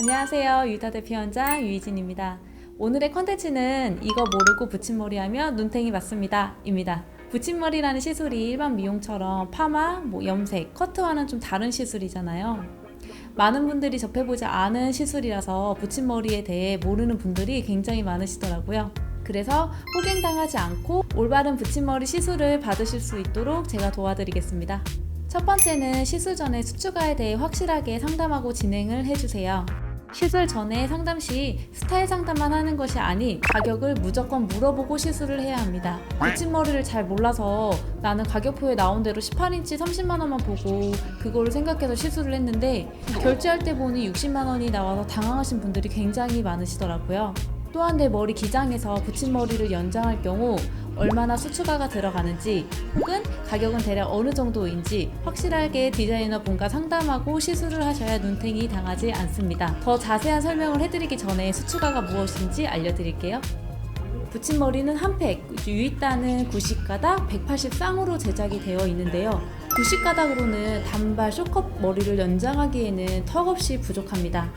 안녕하세요. 유이타 대표원장 유희진입니다. 오늘의 컨텐츠는 이거 모르고 붙임머리 하면 눈탱이 맞습니다 입니다. 붙임머리라는 시술이 일반 미용처럼 파마, 염색, 커트와는 좀 다른 시술이잖아요. 많은 분들이 접해보지 않은 시술이라서 붙임머리에 대해 모르는 분들이 굉장히 많으시더라고요. 그래서 호갱당하지 않고 올바른 붙임머리 시술을 받으실 수 있도록 제가 도와드리겠습니다. 첫 번째는 시술 전에 수축화에 대해 확실하게 상담하고 진행을 해주세요. 시술 전에 상담 시 스타일 상담만 하는 것이 아닌 가격을 무조건 물어보고 시술을 해야 합니다. 붙임머리를 잘 몰라서 나는 가격표에 나온 대로 18인치 30만 원만 보고 그거를 생각해서 시술을 했는데 결제할 때 보니 60만 원이 나와서 당황하신 분들이 굉장히 많으시더라고요. 또한 내 머리 기장에서 붙임머리를 연장할 경우 얼마나 수축화가 들어가는지 혹은 가격은 대략 어느 정도인지 확실하게 디자이너 분과 상담하고 시술을 하셔야 눈탱이 당하지 않습니다. 더 자세한 설명을 해드리기 전에 수축화가 무엇인지 알려드릴게요. 붙임머리는 한 팩, 유이따는 90가닥, 180 쌍으로 제작이 되어 있는데요. 90가닥으로는 단발 쇼컷 머리를 연장하기에는 턱없이 부족합니다.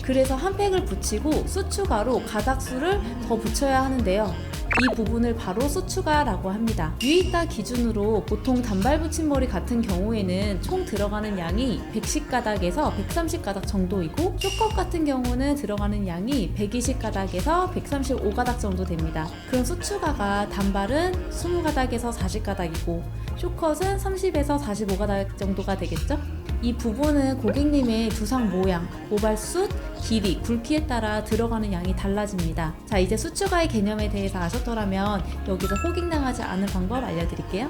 그래서 한 팩을 붙이고 수축화로 가닥수를 더 붙여야 하는데요. 이 부분을 바로 수축화라고 합니다. 유이따 기준으로 보통 단발 붙임머리 같은 경우에는 총 들어가는 양이 110가닥에서 130가닥 정도이고 쇼컷 같은 경우는 들어가는 양이 120가닥에서 135가닥 정도 됩니다. 그럼 수축화가 단발은 20가닥에서 40가닥이고 쇼컷은 30에서 45가닥 정도가 되겠죠? 이 부분은 고객님의 두상 모양, 모발숱, 길이, 굵기에 따라 들어가는 양이 달라집니다. 자, 이제 수축화의 개념에 대해서 아셨더라면 여기서 호갱당하지 않은 방법 알려드릴게요.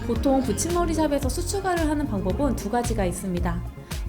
보통 붙임머리 샵에서 수축화를 하는 방법은 두 가지가 있습니다.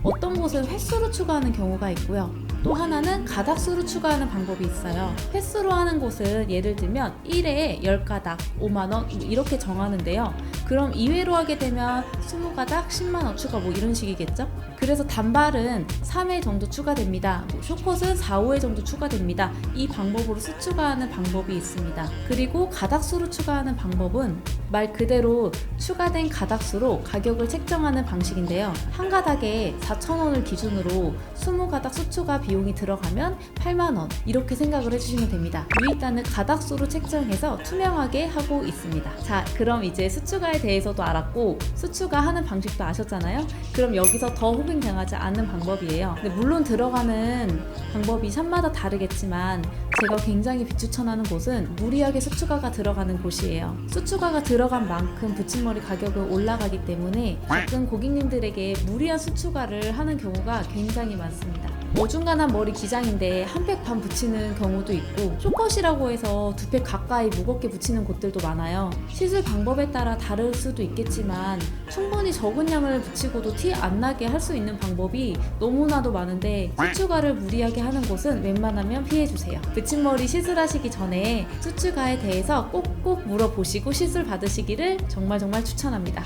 어떤 곳은 횟수로 추가하는 경우가 있고요. 또 하나는 가닥수로 추가하는 방법이 있어요. 횟수로 하는 곳은 예를 들면 1회에 10가닥, 5만원 이렇게 정하는데요. 그럼 2회로 하게 되면 20가닥, 10만원 추가 이런 식이겠죠? 그래서 단발은 3회 정도 추가됩니다. 쇼컷은 4, 5회 정도 추가됩니다. 이 방법으로 수축화하는 방법이 있습니다. 그리고 가닥수로 추가하는 방법은 말 그대로 추가된 가닥수로 가격을 책정하는 방식인데요. 한 가닥에 4,000원을 기준으로 20가닥 수축화 비용이 들어가면 8만원 이렇게 생각을 해주시면 됩니다. 유이따는 가닥수로 책정해서 투명하게 하고 있습니다. 자, 그럼 이제 수축화에 대해서도 알았고 수축화하는 방식도 아셨잖아요. 그럼 여기서 더 호갱당하지 않는 방법이에요. 근데 물론 들어가는 방법이 샵마다 다르겠지만 제가 굉장히 비추천하는 곳은 무리하게 수축화가 들어가는 곳이에요. 수축화가 들어간 만큼 붙임머리 가격은 올라가기 때문에 가끔 고객님들에게 무리한 수축화를 하는 경우가 굉장히 많습니다. 어중간한 머리 기장인데 한 팩 반 붙이는 경우도 있고 쇼컷이라고 해서 두 팩 가까이 무겁게 붙이는 곳들도 많아요. 시술 방법에 따라 다를 수도 있겠지만 충분히 적은 양을 붙이고도 티 안 나게 할 수 있는 방법이 너무나도 많은데 수축화를 무리하게 하는 곳은 웬만하면 피해주세요. 붙임머리 시술하시기 전에 수축화에 대해서 꼭꼭 물어보시고 시술 받으시기를 정말 추천합니다.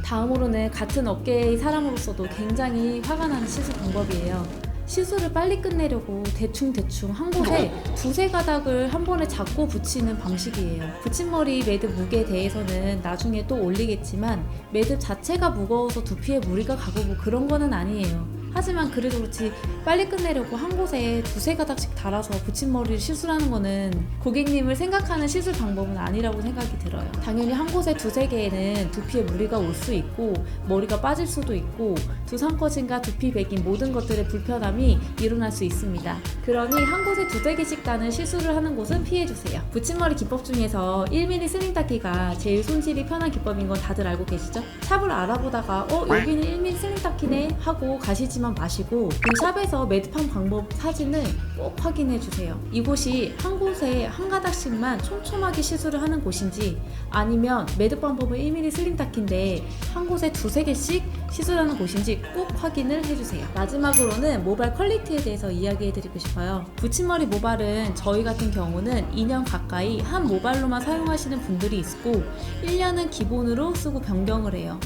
다음으로는 같은 업계의 사람으로서도 굉장히 화가 나는 시술 방법이에요. 시술을 빨리 끝내려고 대충 한 곳에 두세 가닥을 한 번에 잡고 붙이는 방식이에요. 붙임머리 매듭 무게에 대해서는 나중에 또 올리겠지만 매듭 자체가 무거워서 두피에 무리가 가고 그런 거는 아니에요. 하지만 그래도 그렇지 빨리 끝내려고 한 곳에 두세 가닥씩 달아서 붙임머리를 시술하는 거는 고객님을 생각하는 시술 방법은 아니라고 생각이 들어요. 당연히 한 곳에 두세 개에는 두피에 무리가 올 수 있고 머리가 빠질 수도 있고 두상 꺼짐과 두피 배긴 모든 것들의 불편함이 일어날 수 있습니다. 그러니 한 곳에 두세 개씩 다는 시술을 하는 곳은 피해주세요. 붙임머리 기법 중에서 1mm 슬링 닦기가 제일 손질이 편한 기법인 건 다들 알고 계시죠? 샵을 알아보다가 여기는 1mm 슬링 닦기네 하고 가시지만 마시고 그 샵에서 매듭한 방법 사진을 꼭 확인해 주세요. 이곳이 한 곳에 한 가닥씩만 촘촘하게 시술을 하는 곳인지 아니면 매듭 방법은 1mm 슬링 닦기인데 한 곳에 두세 개씩 시술하는 곳인지 꼭 확인을 해주세요. 마지막으로는 모발 퀄리티에 대해서 이야기해 드리고 싶어요. 붙임머리 모발은 저희 같은 경우는 2년 가까이 한 모발로만 사용하시는 분들이 있고 1년은 기본으로 쓰고 변경을 해요.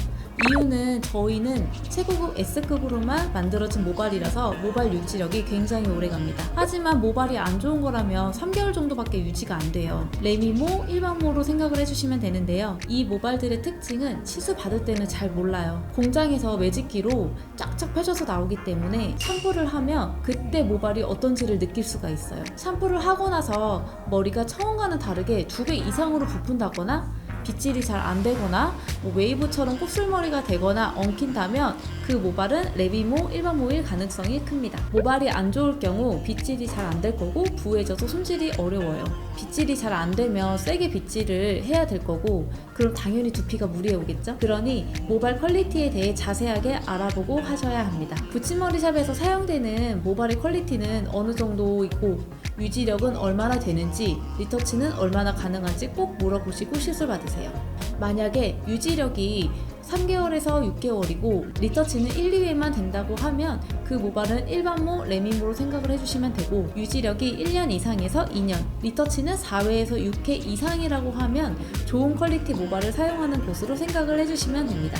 이유는 저희는 최고급 S급으로만 만들어진 모발이라서 모발 유지력이 굉장히 오래갑니다. 하지만 모발이 안 좋은 거라면 3개월 정도밖에 유지가 안 돼요. 레미모, 일반모로 생각을 해주시면 되는데요. 이 모발들의 특징은 시술 받을 때는 잘 몰라요. 공장에서 매직기로 쫙쫙 펴져서 나오기 때문에 샴푸를 하면 그때 모발이 어떤지를 느낄 수가 있어요. 샴푸를 하고 나서 머리가 처음과는 다르게 2배 이상으로 부푼다거나 빗질이 잘 안 되거나 웨이브처럼 곱슬머리가 되거나 엉킨다면 그 모발은 레미모, 일반모일 가능성이 큽니다. 모발이 안 좋을 경우 빗질이 잘 안 될 거고 부해져서 손질이 어려워요. 빗질이 잘 안 되면 세게 빗질을 해야 될 거고 그럼 당연히 두피가 무리해 오겠죠? 그러니 모발 퀄리티에 대해 자세하게 알아보고 하셔야 합니다. 붙임머리샵에서 사용되는 모발의 퀄리티는 어느 정도 있고 유지력은 얼마나 되는지, 리터치는 얼마나 가능한지 꼭 물어보시고 시술 받으세요. 만약에 유지력이 3개월에서 6개월이고 리터치는 1, 2회만 된다고 하면 그 모발은 일반모, 레미모로 생각을 해주시면 되고 유지력이 1년 이상에서 2년, 리터치는 4회에서 6회 이상이라고 하면 좋은 퀄리티 모발을 사용하는 곳으로 생각을 해주시면 됩니다.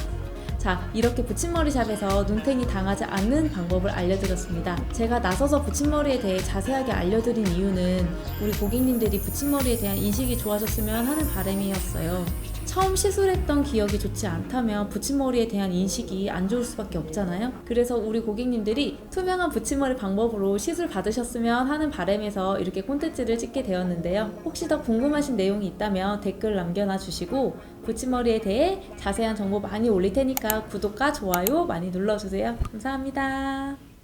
자, 이렇게 붙임머리샵에서 눈탱이 당하지 않는 방법을 알려드렸습니다. 제가 나서서 붙임머리에 대해 자세하게 알려드린 이유는 우리 고객님들이 붙임머리에 대한 인식이 좋아졌으면 하는 바람이었어요. 처음 시술했던 기억이 좋지 않다면 붙임머리에 대한 인식이 안 좋을 수밖에 없잖아요. 그래서 우리 고객님들이 투명한 붙임머리 방법으로 시술 받으셨으면 하는 바람에서 이렇게 콘텐츠를 찍게 되었는데요. 혹시 더 궁금하신 내용이 있다면 댓글 남겨놔 주시고 붙임머리에 대해 자세한 정보 많이 올릴 테니까 구독과 좋아요 많이 눌러주세요. 감사합니다.